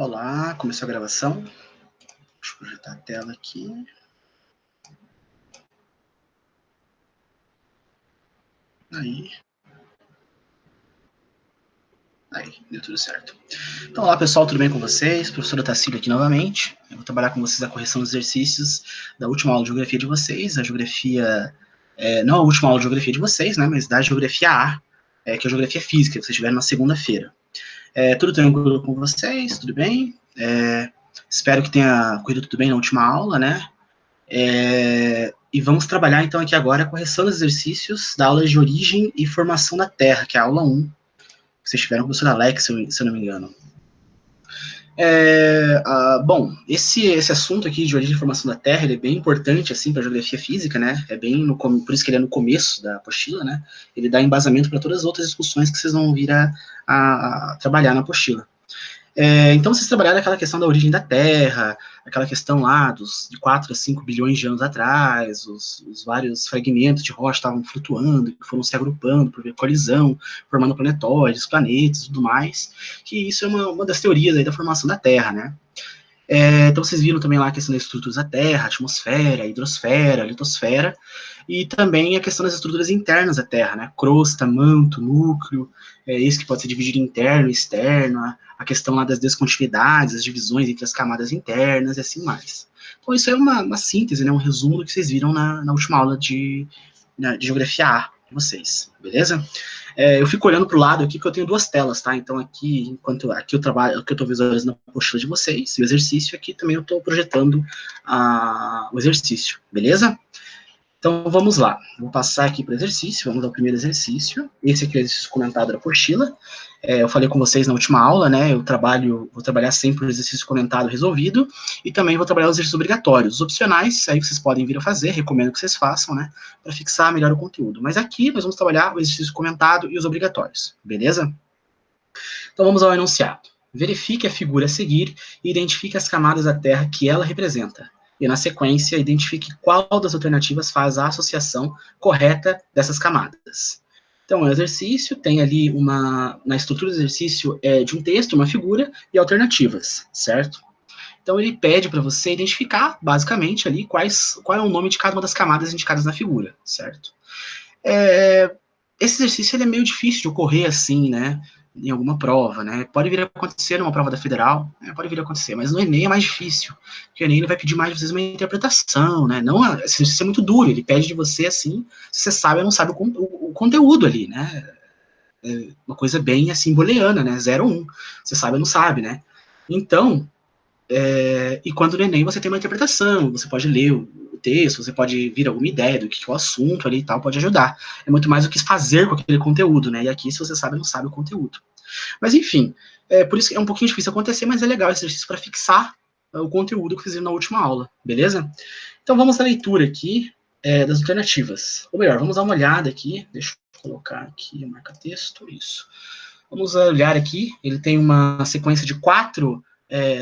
Olá, começou a gravação. Deixa eu projetar a tela aqui. Aí, deu tudo certo. Então, olá pessoal, tudo bem com vocês? Professor Otacílio aqui novamente. Eu vou trabalhar com vocês a correção dos exercícios da última aula de geografia de vocês. A geografia, não a última aula de geografia de vocês, né, mas da geografia A, que é a geografia física, que vocês tiveram na segunda-feira. Tudo tranquilo com vocês? Tudo bem? Espero que tenha corrido tudo bem na última aula, né? E vamos trabalhar então aqui agora a correção dos exercícios da aula de origem e formação da Terra, que é a aula 1, que vocês tiveram com o professor Alex, se eu não me engano. Bom, esse assunto aqui de origem e formação da Terra, ele é bem importante, assim, para a geografia física, né? Por isso que ele é no começo da apostila, né? Ele dá embasamento para todas as outras discussões que vocês vão vir a trabalhar na apostila. Então, vocês trabalharam aquela questão da origem da Terra, aquela questão lá de 4 a 5 bilhões de anos atrás, os vários fragmentos de rocha estavam flutuando, que foram se agrupando por colisão, formando planetóides, planetas e tudo mais, que isso é uma das teorias aí da formação da Terra, né? Então, vocês viram também lá a questão das estruturas da Terra, a atmosfera, a hidrosfera, a litosfera, e também a questão das estruturas internas da Terra, né? Crosta, manto, núcleo, isso que pode ser dividido em interno e externo, a questão lá das descontinuidades, as divisões entre as camadas internas e assim mais. Então, isso é uma síntese, né? Um resumo do que vocês viram na última aula de Geografia A de vocês, beleza? Eu fico olhando para o lado aqui, porque eu tenho duas telas, tá? Então, enquanto aqui eu trabalho, aqui eu estou visualizando a apostila de vocês, e o exercício, aqui também eu estou projetando o exercício, beleza? Então, vamos lá. Vou passar aqui para o exercício, vamos ao primeiro exercício. Esse aqui é o exercício comentado da apostila. Eu falei com vocês na última aula, né? Vou trabalhar sempre o exercício comentado resolvido, e também vou trabalhar os exercícios obrigatórios. Os opcionais, aí vocês podem vir a fazer, recomendo que vocês façam, né? Para fixar melhor o conteúdo. Mas aqui nós vamos trabalhar o exercício comentado e os obrigatórios, beleza? Então, vamos ao enunciado. Verifique a figura a seguir e identifique as camadas da Terra que ela representa. E, na sequência, identifique qual das alternativas faz a associação correta dessas camadas. Então, o exercício tem ali na estrutura do exercício de um texto, uma figura e alternativas, certo? Então, ele pede para você identificar, basicamente, ali qual é o nome de cada uma das camadas indicadas na figura, certo? Esse exercício ele é meio difícil de ocorrer assim, né? Em alguma prova, né? Pode vir a acontecer numa prova da Federal, né? Pode vir a acontecer, mas no Enem é mais difícil, porque o Enem ele vai pedir mais de vocês uma interpretação, né? Não, esse exercício é muito duro, ele pede de você assim, se você sabe ou não sabe o conteúdo ali, né? É uma coisa bem assim, booleana, né? 0 ou 1. Você sabe ou não sabe, né? Então, e quando no Enem você tem uma interpretação, você pode ler o texto, você pode vir alguma ideia do que é o assunto ali e tal, pode ajudar. É muito mais o que fazer com aquele conteúdo, né? E aqui, se você sabe ou não sabe o conteúdo. Mas, enfim, por isso que é um pouquinho difícil acontecer, mas é legal esse exercício para fixar o conteúdo que fizeram na última aula, beleza? Então, vamos à leitura aqui das alternativas. Ou melhor, vamos dar uma olhada aqui, deixa eu colocar aqui o marca-texto, isso. Vamos olhar aqui, ele tem uma sequência de 4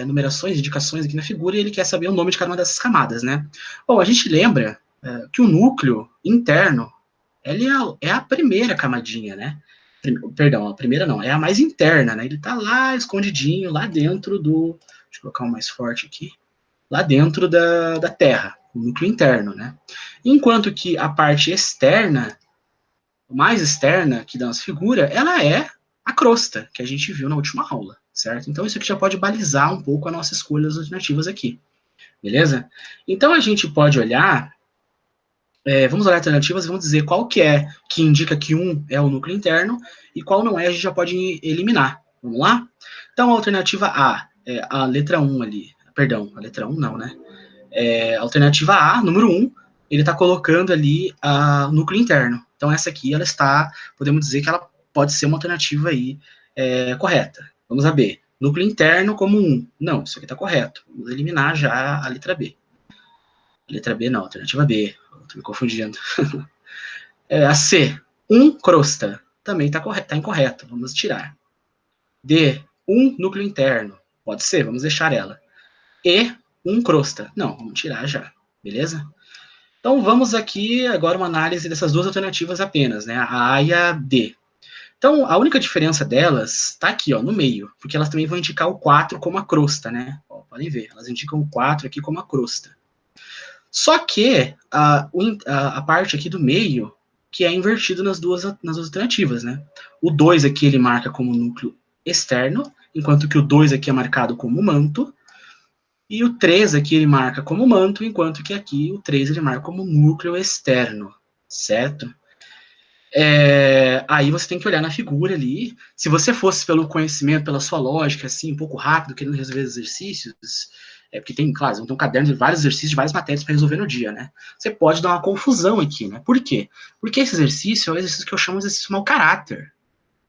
numerações, indicações aqui na figura, e ele quer saber o nome de cada uma dessas camadas, né? Bom, a gente lembra que o núcleo interno, ele é a primeira camadinha, né? Perdão, a primeira não, é a mais interna, né? Ele tá lá escondidinho, lá dentro deixa eu colocar um mais forte aqui, lá dentro da Terra, o núcleo interno, né? Enquanto que a parte externa, mais externa que da nossa figura, ela é a crosta, que a gente viu na última aula, certo? Então, isso aqui já pode balizar um pouco a nossa escolha das alternativas aqui, beleza? Então, a gente pode olhar, vamos olhar alternativas e vamos dizer qual que indica que um é o núcleo interno e qual não é, a gente já pode eliminar. Vamos lá? Então, a alternativa A, a letra 1 ali, perdão, a letra 1 não, né? A alternativa A, número 1, ele está colocando ali o núcleo interno. Então, essa aqui, ela está, podemos dizer que ela pode ser uma alternativa aí correta. Vamos a B. Núcleo interno como 1. Não, isso aqui está correto. Vamos eliminar já a letra B. Letra B não, alternativa B. Estou me confundindo. A C. 1 crosta. Também está incorreto. Vamos tirar. D. 1 núcleo interno. Pode ser, vamos deixar ela. E 1 crosta. Não, vamos tirar já. Beleza? Então, vamos aqui agora uma análise dessas duas alternativas apenas, né? A A e a D. Então, a única diferença delas está aqui, ó, no meio, porque elas também vão indicar o 4 como a crosta, né? Ó, podem ver, elas indicam o 4 aqui como a crosta. Só que a parte aqui do meio, que é invertido nas duas alternativas, né? O 2 aqui ele marca como núcleo externo, enquanto que o 2 aqui é marcado como manto, e o 3 aqui ele marca como manto, enquanto que aqui o 3 ele marca como núcleo externo, certo? Aí você tem que olhar na figura ali. Se você fosse pelo conhecimento, pela sua lógica, assim, um pouco rápido, querendo resolver os exercícios, porque tem, claro, vão ter um caderno de vários exercícios, de várias matérias para resolver no dia, né? Você pode dar uma confusão aqui, né? Por quê? Porque esse exercício é um exercício que eu chamo de exercício mau caráter.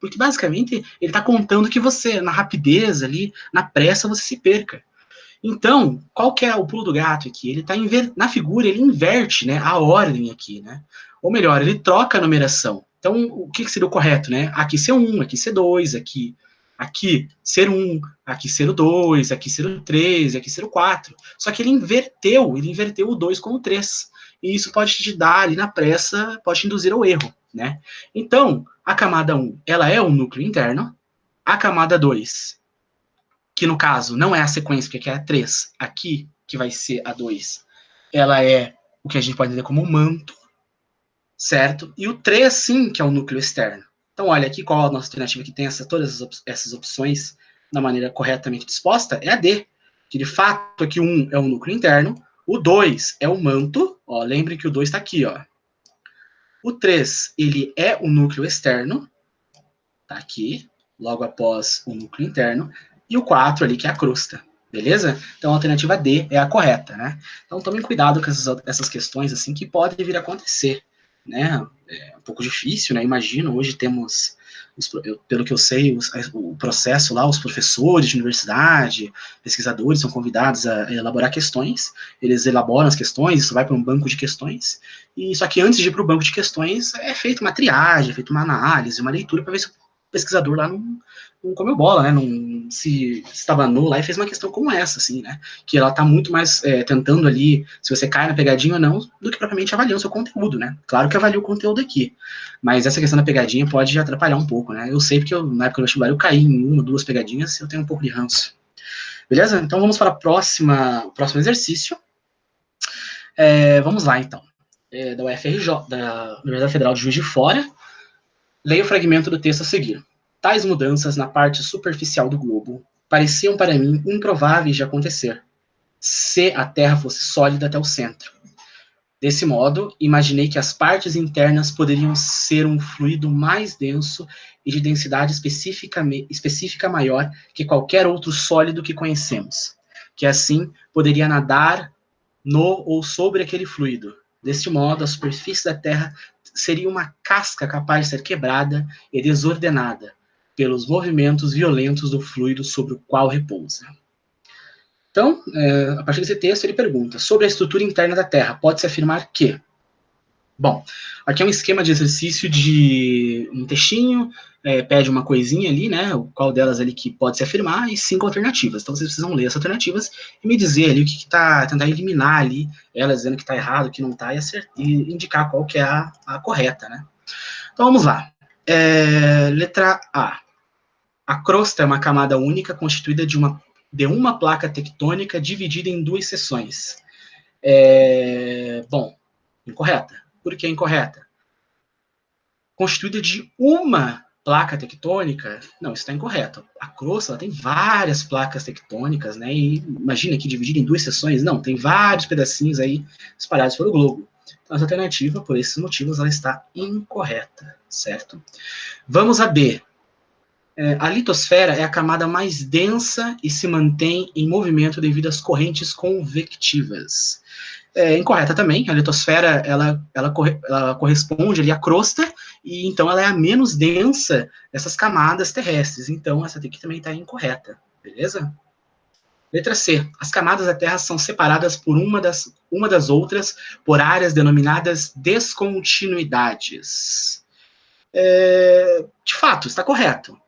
Porque, basicamente, ele está contando que você, na rapidez ali, na pressa, você se perca. Então, qual que é o pulo do gato aqui? Ele está na figura, ele inverte, né, a ordem aqui, né? Ou melhor, ele troca a numeração. Então, o que seria o correto, né? Aqui ser 1, aqui ser 2, aqui ser 1, aqui ser o 2, aqui ser o 3, aqui ser o 4. Só que ele inverteu o 2 com o 3. E isso pode te dar ali na pressa, pode te induzir ao erro, né? Então, a camada 1, ela é o núcleo interno. A camada 2, que no caso não é a sequência, porque aqui é a 3, aqui, que vai ser a 2, ela é o que a gente pode entender como manto, certo? E o 3, sim, que é o núcleo externo. Então, olha aqui qual a nossa alternativa que tem todas essas opções da maneira corretamente disposta, é a D, que de fato aqui o 1 é o núcleo interno, o 2 é o manto, ó, lembre que o 2 está aqui, ó. O 3, ele é o núcleo externo, tá aqui, logo após o núcleo interno, e o 4 ali, que é a crosta, beleza? Então a alternativa D é a correta, né? Então tomem cuidado com essas questões, assim, que podem vir a acontecer, né? É um pouco difícil, né? Imagino, hoje temos, pelo que eu sei, o processo lá, os professores de universidade, pesquisadores são convidados a elaborar questões, eles elaboram as questões, isso vai para um banco de questões, e só que antes de ir para o banco de questões, é feita uma triagem, é feita uma análise, uma leitura para ver se o pesquisador lá não comeu bola, né? Não se estabanou lá e fez uma questão como essa, assim, né? Que ela tá muito mais tentando ali, se você cai na pegadinha ou não, do que propriamente avaliando o seu conteúdo, né? Claro que avalia o conteúdo aqui, mas essa questão da pegadinha pode atrapalhar um pouco, né? Eu sei porque na época do vestibular eu caí em 1 ou 2 pegadinhas, eu tenho um pouco de ranço. Beleza? Então vamos para o próximo exercício. Vamos lá, então. Da UFRJ, da Universidade Federal de Juiz de Fora. Leia o fragmento do texto a seguir. Tais mudanças na parte superficial do globo pareciam para mim improváveis de acontecer, se a Terra fosse sólida até o centro. Desse modo, imaginei que as partes internas poderiam ser um fluido mais denso e de densidade específica maior que qualquer outro sólido que conhecemos, que assim poderia nadar no ou sobre aquele fluido. Deste modo, a superfície da Terra seria uma casca capaz de ser quebrada e desordenada pelos movimentos violentos do fluido sobre o qual repousa. Então, a partir desse texto, ele pergunta: sobre a estrutura interna da Terra, pode-se afirmar que... Bom, aqui é um esquema de exercício de um textinho, pede uma coisinha ali, né, qual delas ali que pode se afirmar, e 5 alternativas. Então vocês precisam ler as alternativas e me dizer ali o que está, tentar eliminar ali, ela dizendo que está errado, que não está, e indicar qual que é a correta, né. Então vamos lá. Letra A. A crosta é uma camada única constituída de uma placa tectônica dividida em 2 seções. Bom, incorreta. Por que incorreta? Constituída de uma placa tectônica, não, isso está incorreto. A crosta tem várias placas tectônicas, né? E imagina que dividida em 2 seções, não, tem vários pedacinhos aí espalhados pelo globo. Então, essa alternativa, por esses motivos, ela está incorreta, certo? Vamos a B. A litosfera é a camada mais densa e se mantém em movimento devido às correntes convectivas. Incorreta também, a litosfera ela corresponde ali à crosta, e então ela é a menos densa dessas camadas terrestres, então essa daqui também está incorreta, beleza? Letra C, as camadas da Terra são separadas por uma das outras por áreas denominadas descontinuidades. De fato, está correto.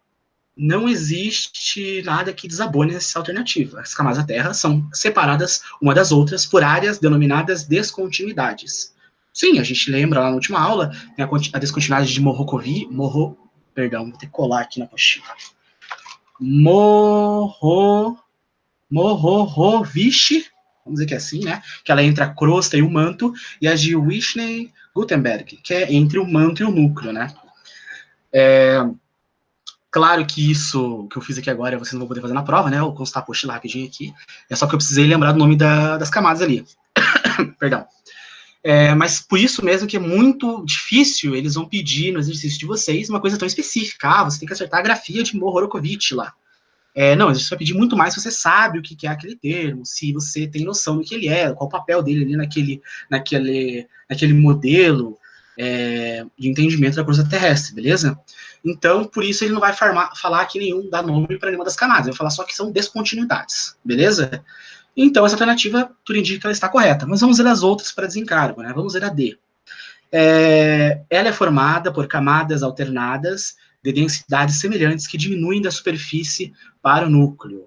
Não existe nada que desabone essa alternativa. As camadas da Terra são separadas uma das outras por áreas denominadas descontinuidades. Sim, a gente lembra lá na última aula, tem a descontinuidade de Morrocovi, Perdão, vou ter que colar aqui na apostila. Mohorovic, vamos dizer que é assim, né? Que ela é entre a crosta e o manto, e a de Witney-Gutenberg, que é entre o manto e o núcleo, né? Claro que isso que eu fiz aqui agora vocês não vão poder fazer na prova, né? Eu vou constar a apostila rapidinho aqui. É só que eu precisei lembrar do nome das camadas ali. Perdão. Mas por isso mesmo que é muito difícil, eles vão pedir no exercício de vocês uma coisa tão específica. Ah, você tem que acertar a grafia de Mohorovic lá. Não, a gente vai pedir muito mais se você sabe o que é aquele termo, se você tem noção do que ele é, qual o papel dele ali naquele modelo de entendimento da crosta terrestre, beleza? Então, por isso ele não vai falar aqui dar nome para nenhuma das camadas, ele vai falar só que são descontinuidades, beleza? Então, essa alternativa, tudo indica que ela está correta, mas vamos ver as outras para desencargo, né? Vamos ver a D. Ela é formada por camadas alternadas de densidades semelhantes que diminuem da superfície para o núcleo.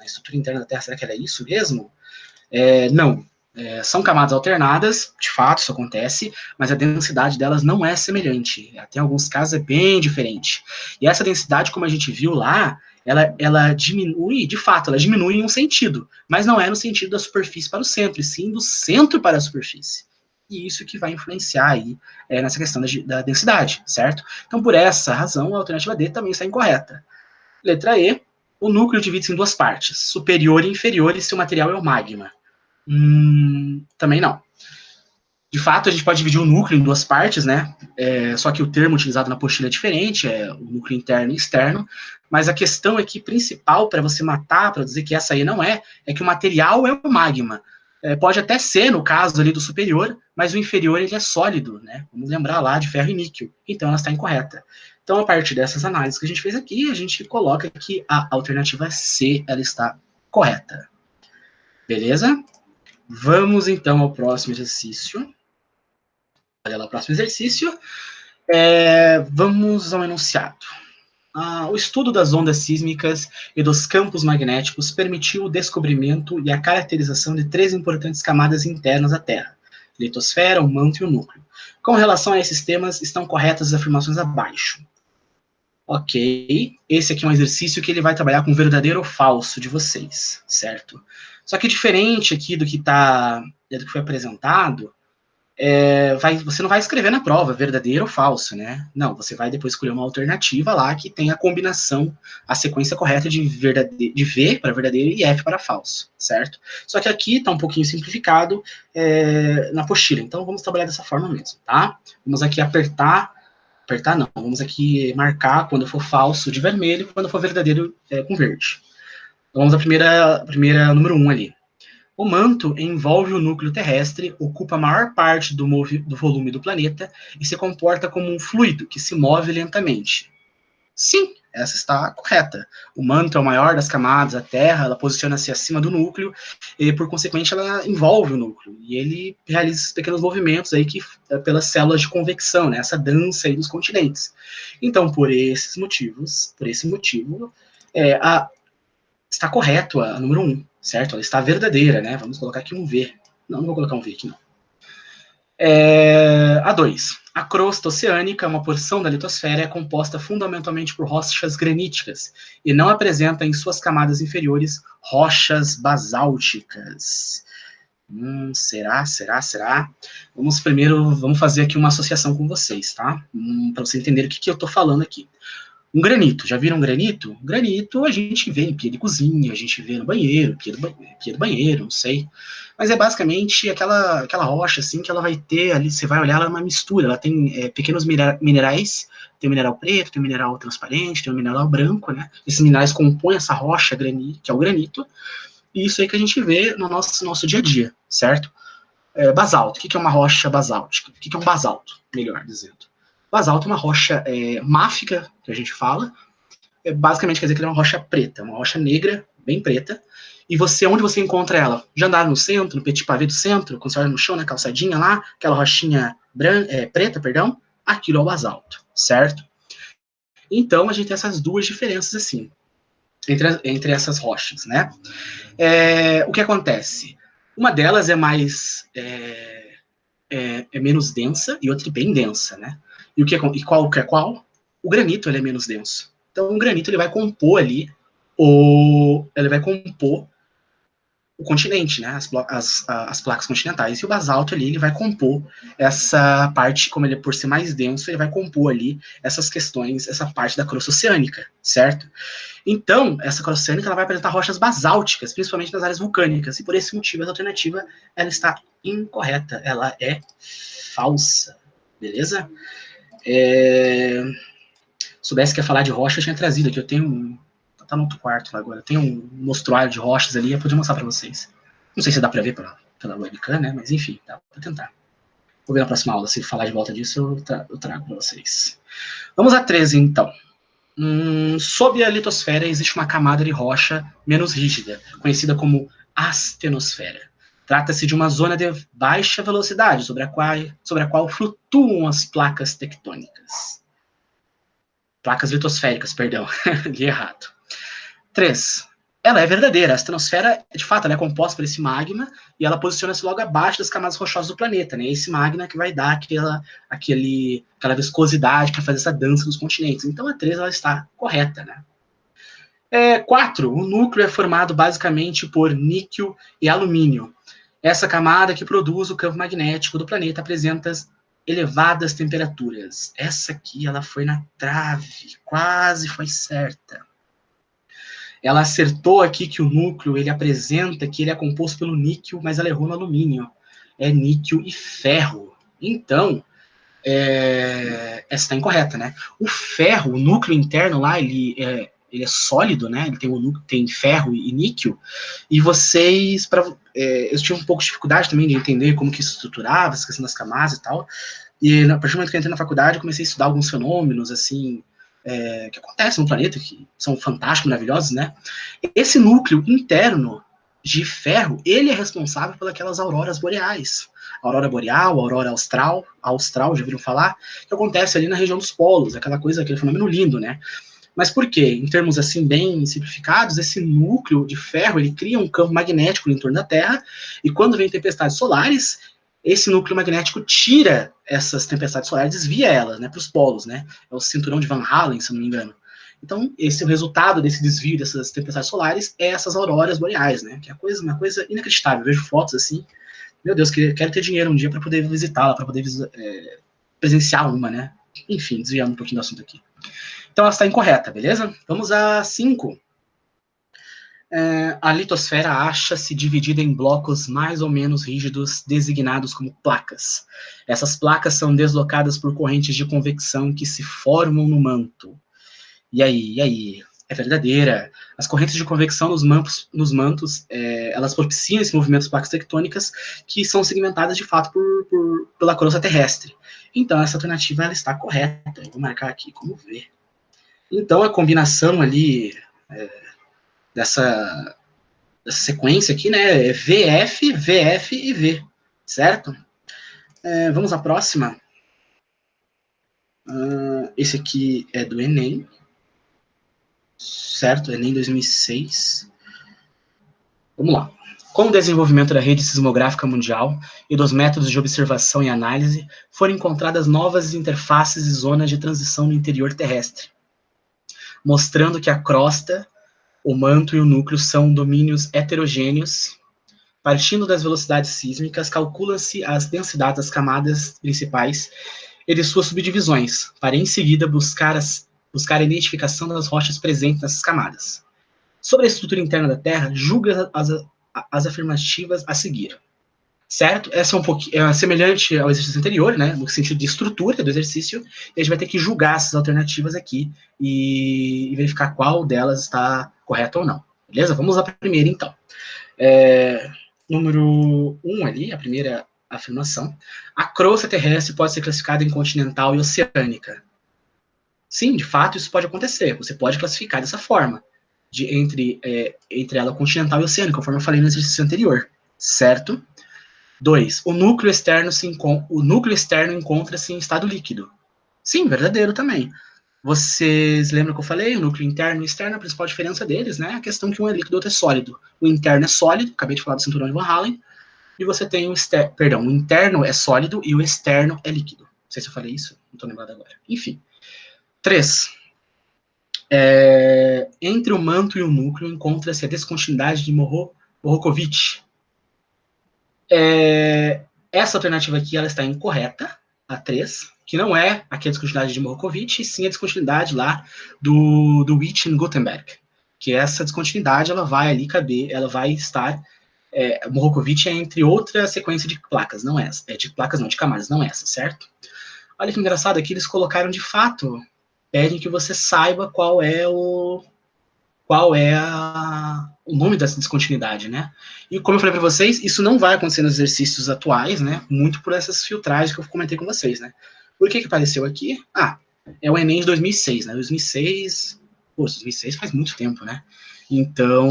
A estrutura interna da Terra, será que era isso mesmo? Não. São camadas alternadas, de fato isso acontece, mas a densidade delas não é semelhante. Até em alguns casos é bem diferente. E essa densidade, como a gente viu lá, ela diminui, de fato, ela diminui em um sentido, mas não é no sentido da superfície para o centro, e sim do centro para a superfície. E isso que vai influenciar aí nessa questão da densidade, certo? Então, por essa razão, a alternativa D também está incorreta. Letra E, o núcleo divide-se em duas partes, superior e inferior, e seu material é o magma. Também não. De fato, a gente pode dividir o núcleo em duas partes, né? Só que o termo utilizado na apostila é diferente, é o núcleo interno e externo. Mas a questão aqui principal para você matar, para dizer que essa aí não é que o material é o magma. Pode até ser, no caso ali do superior, mas o inferior ele é sólido, né? Vamos lembrar lá de ferro e níquel. Então ela está incorreta. Então, a partir dessas análises que a gente fez aqui, a gente coloca que a alternativa C ela está correta. Beleza? Vamos então ao próximo exercício. Olha lá, o próximo exercício. Vamos ao enunciado. O estudo das ondas sísmicas e dos campos magnéticos permitiu o descobrimento e a caracterização de três importantes camadas internas da Terra: litosfera, o manto e o núcleo. Com relação a esses temas, estão corretas as afirmações abaixo. Ok, esse aqui é um exercício que ele vai trabalhar com verdadeiro ou falso de vocês, certo? Só que diferente aqui do que foi apresentado, você não vai escrever na prova verdadeiro ou falso, né? Não, você vai depois escolher uma alternativa lá que tem a combinação, a sequência correta de V para verdadeiro e F para falso, certo? Só que aqui está um pouquinho simplificado na apostila, então vamos trabalhar dessa forma mesmo, tá? Vamos aqui apertar não, vamos aqui marcar quando for falso de vermelho, quando for verdadeiro com verde. Então, vamos à primeira número 1 ali. O manto envolve o núcleo terrestre, ocupa a maior parte do volume do planeta e se comporta como um fluido que se move lentamente. Sim, essa está correta. O manto é o maior das camadas da Terra, ela posiciona-se acima do núcleo e, por consequente, ela envolve o núcleo. E ele realiza esses pequenos movimentos aí pelas células de convecção, né, essa dança aí dos continentes. Então, por esse motivo, está correto a número 1, certo? Ela está verdadeira, né? Vamos colocar aqui um V. Não vou colocar um V aqui, não. A 2. A crosta oceânica, uma porção da litosfera, é composta fundamentalmente por rochas graníticas e não apresenta em suas camadas inferiores rochas basálticas. Será? Vamos fazer aqui uma associação com vocês, tá? Para vocês entenderem o que eu estou falando aqui. Um granito, já viram um granito? Granito a gente vê em pia de cozinha, a gente vê no banheiro, pia do banheiro, não sei. Mas é basicamente aquela rocha assim que ela vai ter ali, você vai olhar, ela é uma mistura, ela tem pequenos minerais, tem o mineral preto, tem o mineral transparente, tem o mineral branco, né? Esses minerais compõem essa rocha que é o granito, e isso aí que a gente vê no nosso dia a dia, certo? Basalto, o que é uma rocha basáltica? O que é um basalto, melhor dizendo? Basalto é uma rocha máfica, que a gente fala, basicamente quer dizer que ela é uma rocha preta, uma rocha negra, bem preta, e onde você encontra ela? Já andaram no centro, no petit pavé do centro, quando você olha no chão, na calçadinha lá, aquela rochinha preta, aquilo é o basalto, certo? Então, a gente tem essas duas diferenças, assim, entre essas rochas, né? O que acontece? Uma delas é mais... é menos densa e outra bem densa, né? E qual que é qual? o granito ele é menos denso. Então, o granito ele vai compor ali o continente, né, as placas continentais, e o basalto ali, ele vai compor essa parte, como ele por ser mais denso, ele vai compor ali essas questões, essa parte da crosta oceânica, certo? Então, essa crosta oceânica, ela vai apresentar rochas basálticas, principalmente nas áreas vulcânicas, e por esse motivo, essa alternativa, ela está incorreta, ela é falsa, beleza? Soubesse que ia falar de rocha, eu tinha trazido aqui, eu tenho tá no outro quarto lá agora. Tem um mostruário de rochas ali, eu podia mostrar para vocês. Não sei se dá para ver pela webcam, né? Mas enfim, dá para tentar. Vou ver na próxima aula. Se falar de volta disso, eu trago para vocês. Vamos a 13, então. Sob a litosfera existe uma camada de rocha menos rígida, conhecida como astenosfera. Trata-se de uma zona de baixa velocidade, sobre a qual flutuam as placas tectônicas. Placas litosféricas, perdão, li errado. 3. Ela é verdadeira. A astenosfera, de fato, ela é composta por esse magma e ela posiciona-se logo abaixo das camadas rochosas do planeta, né? Esse magma que vai dar aquela viscosidade para fazer essa dança dos continentes. Então a 3 ela está correta, né? 4. O núcleo é formado basicamente por níquel e alumínio. Essa camada que produz o campo magnético do planeta apresenta elevadas temperaturas. Essa aqui ela foi na trave, quase foi certa. Ela acertou aqui que o núcleo, ele apresenta que ele é composto pelo níquel, mas ela errou no alumínio. É níquel e ferro. Então, essa está incorreta, né? O ferro, o núcleo interno lá, ele é sólido, né? Ele tem ferro e níquel. E vocês, eu tive um pouco de dificuldade também de entender como que isso estruturava, essa questão das camadas e tal. E a partir do momento que eu entrei na faculdade, eu comecei a estudar alguns fenômenos, assim, que acontecem no planeta, que são fantásticos, maravilhosos, né? Esse núcleo interno de ferro, ele é responsável pelas auroras boreais. Aurora boreal, aurora austral, já viram falar? Que acontece ali na região dos polos, aquele fenômeno lindo, né? Mas por quê? Em termos assim bem simplificados, esse núcleo de ferro, ele cria um campo magnético em torno da Terra, e quando vem tempestades solares, esse núcleo magnético tira essas tempestades solares, desvia elas, né, para os polos, né? É o cinturão de Van Allen, se não me engano. Então, esse é o resultado desse desvio dessas tempestades solares, é essas auroras boreais, né? Que é uma coisa inacreditável. Eu vejo fotos assim, meu Deus, quero ter dinheiro um dia para poder visitá-la, para poder presenciar uma, né? Enfim, desviando um pouquinho do assunto aqui. Então, ela está incorreta, beleza? Vamos a 5. A litosfera acha-se dividida em blocos mais ou menos rígidos, designados como placas. Essas placas são deslocadas por correntes de convecção que se formam no manto. E aí? É verdadeira. As correntes de convecção nos mantos, elas propiciam esse movimento das placas tectônicas que são segmentadas de fato pela crosta terrestre. Então, essa alternativa ela está correta. Eu vou marcar aqui como ver. Então, a combinação ali dessa sequência aqui, né, é VF, VF e V, certo? Vamos à próxima. Esse aqui é do Enem, certo? Enem 2006. Vamos lá. Com o desenvolvimento da rede sismográfica mundial e dos métodos de observação e análise, foram encontradas novas interfaces e zonas de transição no interior terrestre, mostrando que a crosta, o manto e o núcleo são domínios heterogêneos. Partindo das velocidades sísmicas, calcula-se as densidades das camadas principais e de suas subdivisões, para em seguida buscar a identificação das rochas presentes nessas camadas. Sobre a estrutura interna da Terra, julga as afirmativas a seguir. Certo? Essa é semelhante ao exercício anterior, né? No sentido de estrutura do exercício, e a gente vai ter que julgar essas alternativas aqui e verificar qual delas está correta ou não. Beleza? Vamos à primeira, então. Número 1 ali, a primeira afirmação. A crosta terrestre pode ser classificada em continental e oceânica. Sim, de fato, isso pode acontecer. Você pode classificar dessa forma, entre ela continental e oceânica, conforme eu falei no exercício anterior. Certo? 2. O núcleo externo encontra-se em estado líquido. Sim, verdadeiro também. Vocês lembram que eu falei? O núcleo interno e externo, a principal diferença deles, né? A questão que um é líquido e outro é sólido. O interno é sólido, acabei de falar do cinturão de Van Allen, e você tem o interno é sólido e o externo é líquido. Não sei se eu falei isso, não estou lembrado agora. Enfim. 3. Entre o manto e o núcleo encontra-se a descontinuidade de Morrokovich. Essa alternativa aqui ela está incorreta, a 3, que não é aqui a descontinuidade de Morrokovich, e sim a descontinuidade lá do Witchen-Gutenberg, que essa descontinuidade ela vai ali caber, ela vai estar Morrokovich é entre outra sequência de placas, não essa, de placas não, de camadas, não essa, certo? Olha que engraçado, aqui eles colocaram de fato, pedem que você saiba qual é o nome dessa descontinuidade, né? E como eu falei para vocês, isso não vai acontecer nos exercícios atuais, né? Muito por essas filtragens que eu comentei com vocês, né? Por que apareceu aqui? É o Enem de 2006, né? 2006 faz muito tempo, né? Então,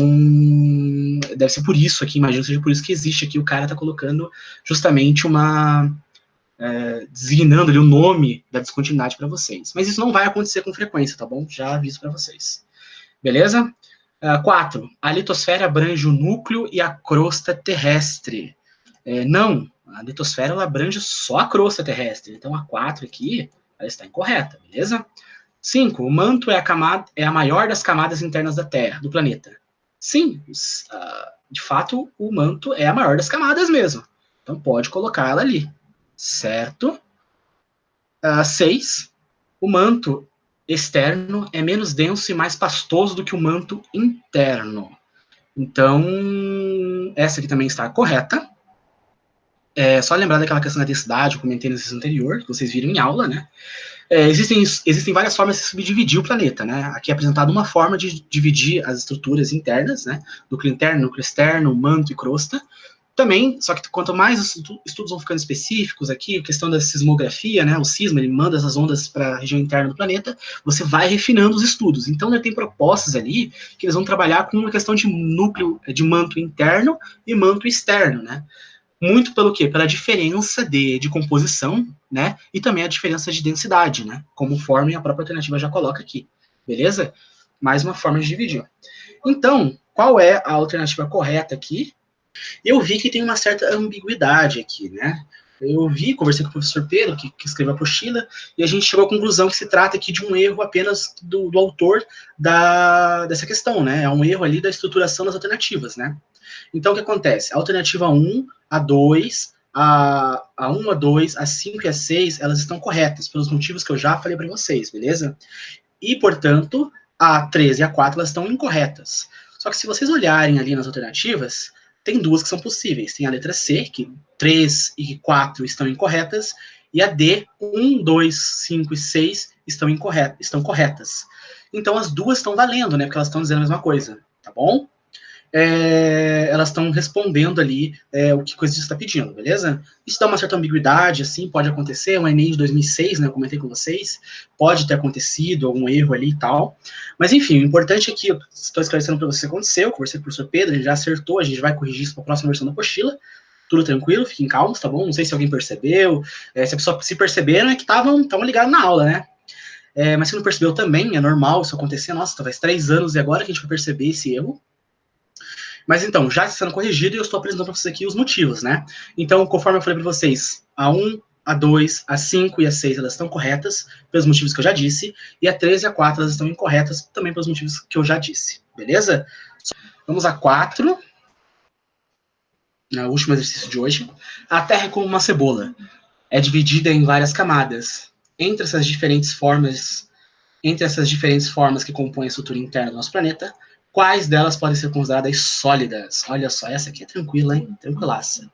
deve ser por isso aqui, imagino que seja por isso que existe aqui, o cara tá colocando justamente designando ali o nome da descontinuidade para vocês. Mas isso não vai acontecer com frequência, tá bom? Já aviso para vocês. Beleza? 4. A litosfera abrange o núcleo e a crosta terrestre. Não, a litosfera ela abrange só a crosta terrestre. Então a 4 aqui, ela está incorreta, beleza? 5. O manto é a maior das camadas internas da Terra, do planeta. Sim, de fato, o manto é a maior das camadas mesmo. Então pode colocar ela ali, certo? 6. O manto externo é menos denso e mais pastoso do que o manto interno. Então, essa aqui também está correta. Só lembrar daquela questão da densidade, eu comentei no exercício anterior, que vocês viram em aula, né? Existem várias formas de subdividir o planeta, né? Aqui é apresentada uma forma de dividir as estruturas internas, né? Núcleo interno, núcleo externo, manto e crosta. Também, só que quanto mais os estudos vão ficando específicos aqui, a questão da sismografia, né, o sismo, ele manda essas ondas para a região interna do planeta, você vai refinando os estudos. Então, tem propostas ali que eles vão trabalhar com uma questão de núcleo, de manto interno e manto externo, né? Muito pelo quê? Pela diferença de composição, né, e também a diferença de densidade, né, conforme a própria alternativa já coloca aqui, beleza? Mais uma forma de dividir. Então, qual é a alternativa correta aqui? Eu vi que tem uma certa ambiguidade aqui, né? Conversei com o professor Pedro, que escreveu a apostila, e a gente chegou à conclusão que se trata aqui de um erro apenas do autor dessa questão, né? É um erro ali da estruturação das alternativas, né? Então, o que acontece? A alternativa 1, a 2, a 1, a 2, a 5 e a 6, elas estão corretas, pelos motivos que eu já falei para vocês, beleza? E, portanto, a 3 e a 4, elas estão incorretas. Só que se vocês olharem ali nas alternativas, tem duas que são possíveis. Tem a letra C, que 3 e 4 estão incorretas, e a D, 1, 2, 5 e 6 estão corretas. Então as duas estão valendo, né? Porque elas estão dizendo a mesma coisa, tá bom? Elas estão respondendo ali o que coisa está pedindo, beleza? Isso dá uma certa ambiguidade, assim, pode acontecer, o Enem de 2006, né, eu comentei com vocês, pode ter acontecido algum erro ali e tal, mas enfim, o importante é que eu estou esclarecendo para vocês o que aconteceu, eu conversei com o professor Pedro, ele já acertou, a gente vai corrigir isso para a próxima versão da apostila, tudo tranquilo, fiquem calmos, tá bom? Não sei se alguém percebeu, se a pessoa se perceberam é que estavam ligados na aula, né? Mas se não percebeu também, é normal isso acontecer, nossa, talvez 3 anos e agora que a gente vai perceber esse erro. Mas então, já está sendo corrigido e eu estou apresentando para vocês aqui os motivos, né? Então, conforme eu falei para vocês, a 1, a 2, a 5 e a 6, elas estão corretas, pelos motivos que eu já disse, e a 3 e a 4, elas estão incorretas, também pelos motivos que eu já disse, beleza? Vamos a 4, o último exercício de hoje. A Terra é como uma cebola, é dividida em várias camadas. Entre essas diferentes formas que compõem a estrutura interna do nosso planeta, quais delas podem ser consideradas sólidas? Olha só, essa aqui é tranquila, hein? Tranquilaça.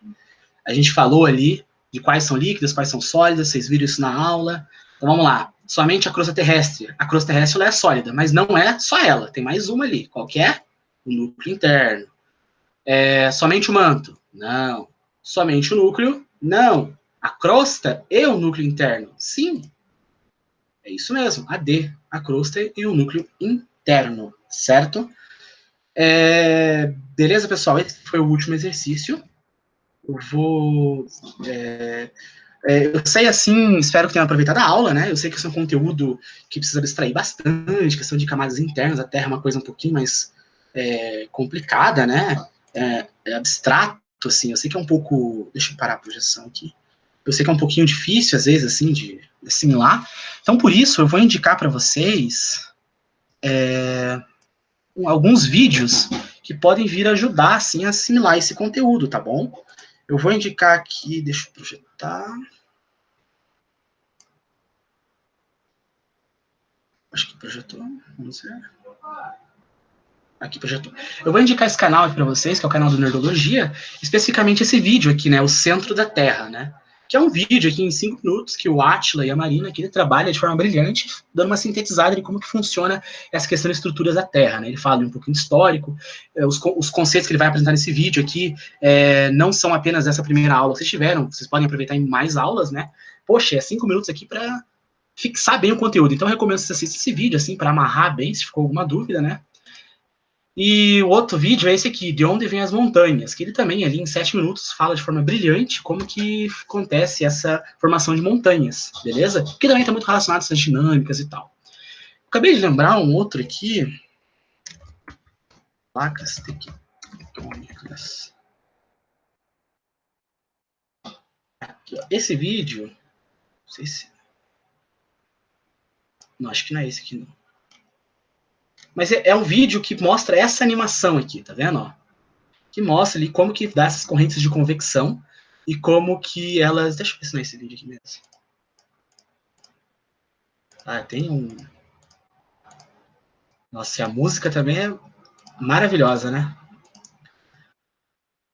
A gente falou ali de quais são líquidas, quais são sólidas, vocês viram isso na aula. Então vamos lá. Somente a crosta terrestre. A crosta terrestre ela é sólida, mas não é só ela. Tem mais uma ali. Qual que é? O núcleo interno. Somente o manto? Não. Somente o núcleo? Não. A crosta e o núcleo interno? Sim. É isso mesmo, a D, a crosta e o núcleo interno, certo? Beleza, pessoal? Esse foi o último exercício. Eu vou... eu sei, assim, espero que tenham aproveitado a aula, né? Eu sei que isso é um conteúdo que precisa abstrair bastante, questão de camadas internas, a Terra é uma coisa um pouquinho mais complicada, né? Abstrato, assim, eu sei que é um pouco... Deixa eu parar a projeção aqui. Eu sei que é um pouquinho difícil, às vezes, assim, de assimilar. Então, por isso, eu vou indicar para vocês alguns vídeos que podem vir ajudar, assim, a assimilar esse conteúdo, tá bom? Eu vou indicar aqui, deixa eu projetar. Acho que projetou, vamos ver. Aqui projetou. Eu vou indicar esse canal aqui para vocês, que é o canal do Nerdologia, especificamente esse vídeo aqui, né, o Centro da Terra, né? Que é um vídeo aqui em 5 minutos que o Átila e a Marina aqui trabalham de forma brilhante, dando uma sintetizada de como que funciona essa questão de estruturas da Terra, né? Ele fala um pouquinho de histórico, os conceitos que ele vai apresentar nesse vídeo aqui não são apenas essa primeira aula que vocês tiveram, vocês podem aproveitar em mais aulas, né? Poxa, é 5 minutos aqui para fixar bem o conteúdo. Então, eu recomendo que você assista esse vídeo, assim, para amarrar bem, se ficou alguma dúvida, né? E o outro vídeo é esse aqui, De Onde Vêm as Montanhas, que ele também, ali em 7 minutos, fala de forma brilhante como que acontece essa formação de montanhas, beleza? Que também está muito relacionado a essas dinâmicas e tal. Acabei de lembrar um outro aqui. Placas tectônicas. Aqui, ó. Esse vídeo, não sei se... Não, acho que não é esse aqui, não. Mas é um vídeo que mostra essa animação aqui, tá vendo? Ó? Que mostra ali como que dá essas correntes de convecção e como que elas... Deixa eu ver se não é esse vídeo aqui mesmo. Ah, tem um... Nossa, e a música também é maravilhosa, né?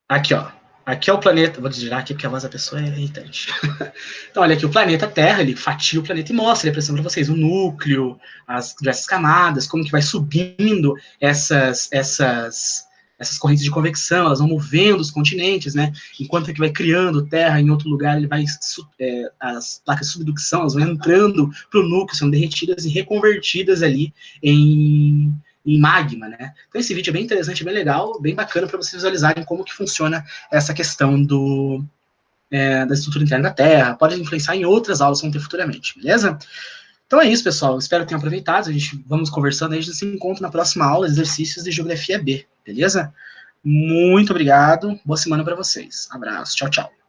Aqui, ó. Aqui é o planeta... Vou desvirar aqui porque a voz da pessoa é irritante. Então, olha aqui o planeta Terra, ele fatia o planeta e mostra, ele apresenta para vocês o núcleo, as diversas camadas, como que vai subindo essas correntes de convecção, elas vão movendo os continentes, né? Enquanto que vai criando terra em outro lugar, ele vai as placas de subducção, elas vão entrando para o núcleo, são derretidas e reconvertidas ali em magma, né? Então esse vídeo é bem interessante, bem legal, bem bacana para vocês visualizarem como que funciona essa questão da estrutura interna da Terra, pode influenciar em outras aulas que vão ter futuramente, beleza? Então é isso, pessoal. Espero que tenham aproveitado. A gente vamos conversando, a gente se encontra na próxima aula, exercícios de Geografia B, beleza? Muito obrigado. Boa semana para vocês. Abraço. Tchau, tchau.